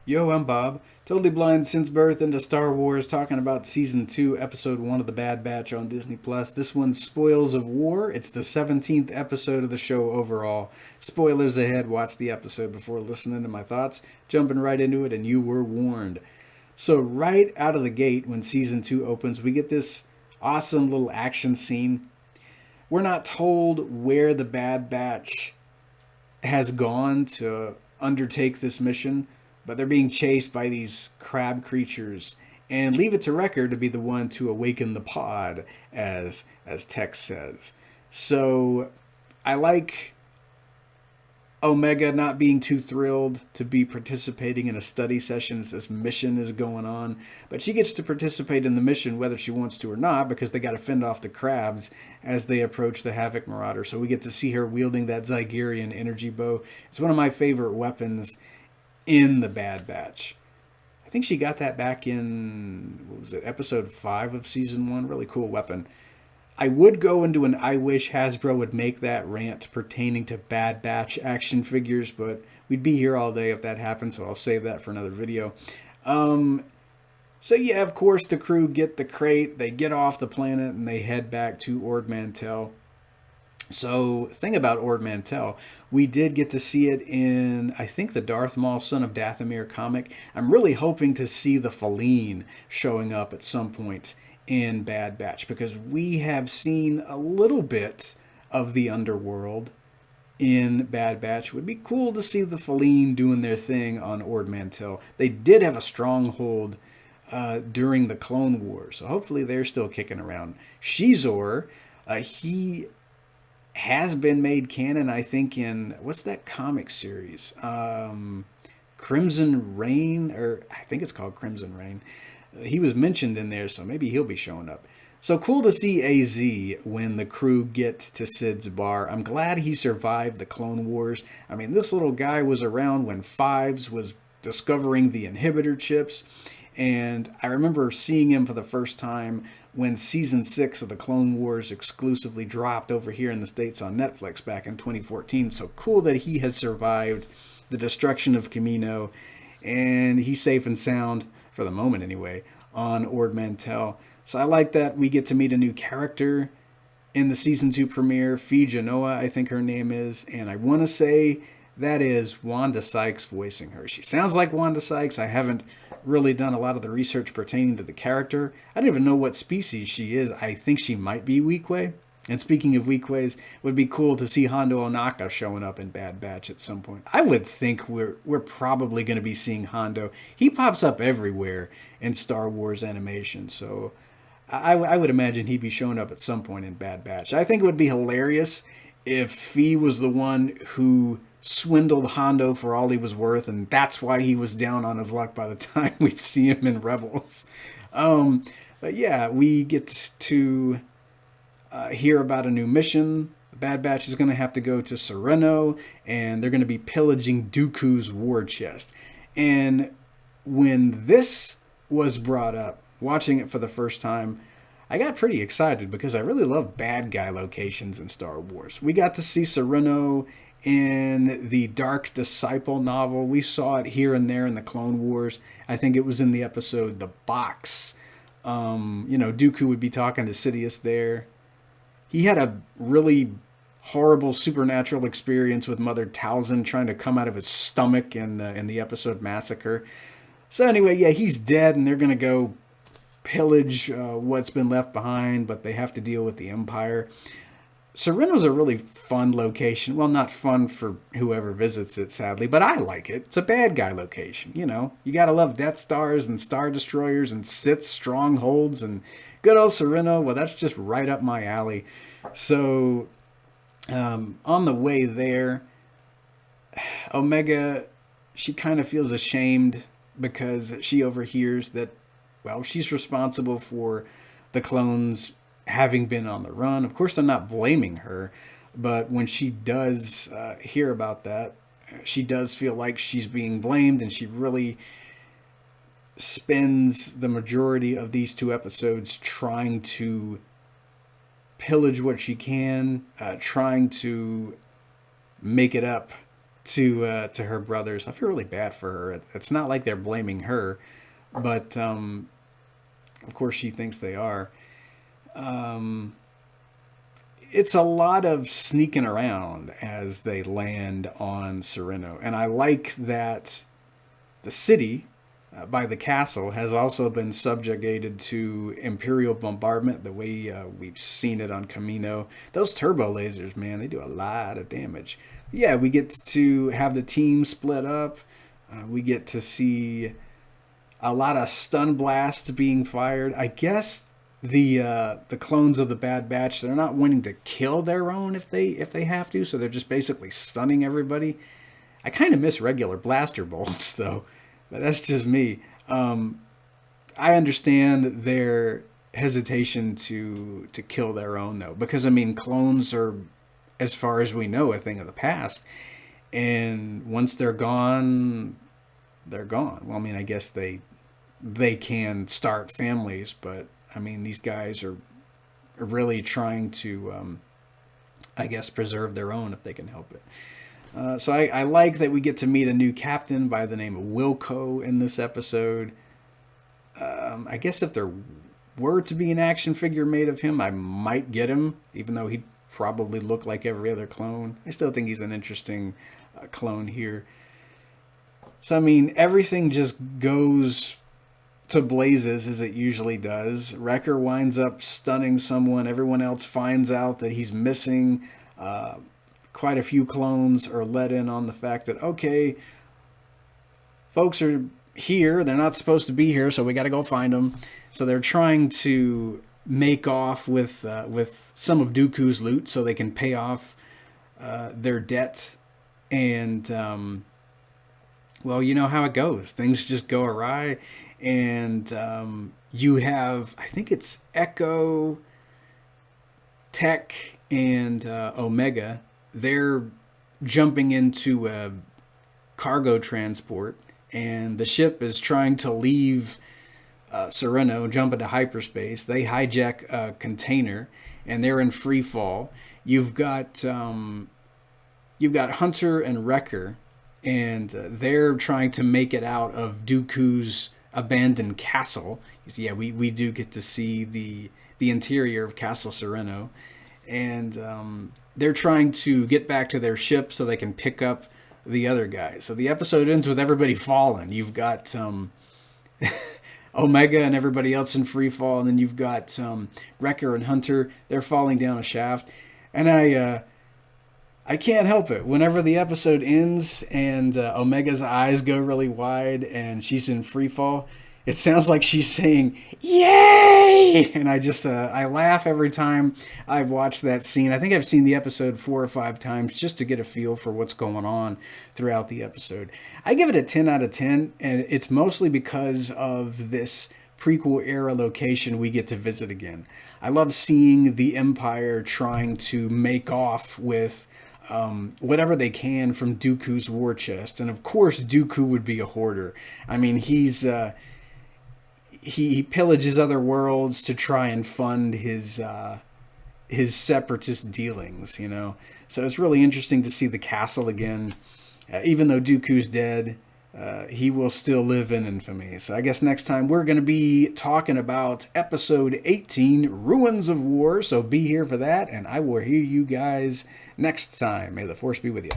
Yo, I'm Bob. Totally blind since birth into Star Wars, talking about Season 2, Episode 1 of The Bad Batch on Disney Plus. This one's Spoils of War. It's the 17th episode of the show overall. Spoilers ahead, watch the episode before listening to my thoughts. Jumping right into it, and you were warned. So, right out of the gate, when Season 2 opens, we get this awesome little action scene. We're not told where the Bad Batch has gone to undertake this mission, but they're being chased by these crab creatures. And leave it to Wrecker to be the one to awaken the pod, as Tex says. So I like Omega not being too thrilled to be participating in a study session as this mission is going on. But she gets to participate in the mission whether she wants to or not because they got to fend off the crabs as they approach the Havoc Marauder. So we get to see her wielding that Zygerian energy bow. It's one of my favorite weapons in the Bad Batch. I think she got that back in, what was it, episode 5 of season 1. Really cool weapon. I would go into an I wish Hasbro would make that rant pertaining to Bad Batch action figures, but we'd be here all day if that happened, so I'll save that for another video. Um, so yeah, of course, the crew get the crate, they get off the planet, and they head back to Ord Mantell. So, thing about Ord Mantell, we did get to see it in, I think, the Darth Maul Son of Dathomir comic. I'm really hoping to see the Feline showing up at some point in Bad Batch because we have seen a little bit of the underworld in Bad Batch. It would be cool to see the Feline doing their thing on Ord Mantell. They did have a stronghold during the Clone Wars, so hopefully they're still kicking around. Shizor, he has been made canon, I think, in what's that comic series? Crimson Reign, or I think it's called Crimson Reign. He was mentioned in there, so maybe he'll be showing up. So cool to see AZ when the crew get to Sid's bar. I'm glad he survived the Clone Wars. I mean, this little guy was around when Fives was discovering the inhibitor chips. And I remember seeing him for the first time when season 6 of the Clone Wars exclusively dropped over here in the States on Netflix back in 2014. So cool that he has survived the destruction of Camino. And he's safe and sound, for the moment anyway, on Ord Mantell. So I like that we get to meet a new character in the season 2 premiere, Fee Genoa, I think her name is. And I want to say that is Wanda Sykes voicing her. She sounds like Wanda Sykes. I haven't really done a lot of the research pertaining to the character. I don't even know what species she is. I think she might be Weequay. And speaking of Weekways, it would be cool to see Hondo Onaka showing up in Bad Batch at some point. I would think we're probably going to be seeing Hondo. He pops up everywhere in Star Wars animation, so I would imagine he'd be showing up at some point in Bad Batch. I think it would be hilarious if Fee was the one who swindled Hondo for all he was worth, and that's why he was down on his luck by the time we see him in Rebels. But yeah, we get to hear about a new mission. The Bad Batch is going to have to go to Sereno, and they're going to be pillaging Dooku's war chest. And when this was brought up, watching it for the first time, I got pretty excited because I really love bad guy locations in Star Wars. We got to see Sereno in the Dark Disciple novel. We saw it here and there in the Clone Wars. I think it was in the episode The Box. Dooku would be talking to Sidious there. He had a really horrible supernatural experience with Mother Talzin trying to come out of his stomach in the episode Massacre. So anyway, yeah, he's dead, and they're going to go pillage what's been left behind, but they have to deal with the Empire. Sereno's a really fun location. Well, not fun for whoever visits it, sadly, but I like it. It's a bad guy location, you know. You gotta love Death Stars and Star Destroyers and Sith strongholds and good old Sereno. Well, that's just right up my alley. So, on the way there, Omega, she kind of feels ashamed because she overhears that, well, she's responsible for the clones having been on the run. Of course, they're not blaming her, but when she does hear about that, she does feel like she's being blamed, and she really spends the majority of these 2 episodes trying to pillage what she can, trying to make it up to her brothers. I feel really bad for her. It's not like they're blaming her, but of course she thinks they are. It's a lot of sneaking around as they land on Sereno, and I like that the city by the castle has also been subjugated to Imperial bombardment the way we've seen it on Camino. Those turbo lasers, man, they do a lot of damage. Yeah, we get to have the team split up. We get to see a lot of stun blasts being fired. I guess the clones of the Bad Batch, they're not wanting to kill their own if they have to, so they're just basically stunning everybody. I kind of miss regular blaster bolts though. But that's just me. I understand their hesitation to kill their own, though, because I mean, clones are, as far as we know, a thing of the past, and once they're gone, they're gone. Well, I mean, I guess they can start families, but I mean, these guys are really trying to, I guess, preserve their own if they can help it. So I like that we get to meet a new captain by the name of Wilco in this episode. I guess if there were to be an action figure made of him, I might get him, even though he'd probably look like every other clone. I still think he's an interesting clone here. So, I mean, everything just goes to blazes as it usually does. Wrecker winds up stunning someone. Everyone else finds out that he's missing. Quite a few clones are let in on the fact that, okay, folks are here. They're not supposed to be here, so we got to go find them. So they're trying to make off with some of Dooku's loot so they can pay off their debt. And, well, you know how it goes. Things just go awry. And you have, I think it's Echo, Tech, and Omega. They're jumping into a cargo transport, and the ship is trying to leave Sereno, jump into hyperspace. They hijack a container, and they're in free fall. You've got Hunter and Wrecker, and they're trying to make it out of Dooku's abandoned castle. Yeah, we do get to see the interior of Castle Sereno, and they're trying to get back to their ship so they can pick up the other guys. So the episode ends with everybody falling. You've got Omega and everybody else in free fall, and then you've got Wrecker and Hunter. They're falling down a shaft, and I can't help it. Whenever the episode ends and Omega's eyes go really wide and she's in free fall, it sounds like she's saying, "Yay!" And I laugh every time I've watched that scene. I think I've seen the episode 4 or 5 times just to get a feel for what's going on throughout the episode. I give it a 10 out of 10, and it's mostly because of this prequel era location we get to visit again. I love seeing the Empire trying to make off with whatever they can from Dooku's war chest. And of course, Dooku would be a hoarder. I mean, he pillages other worlds to try and fund his separatist dealings, you know. So it's really interesting to see the castle again. Even though Dooku's dead, he will still live in infamy. So I guess next time we're going to be talking about episode 18, Ruins of War. So be here for that, and I will hear you guys next time. May the Force be with you.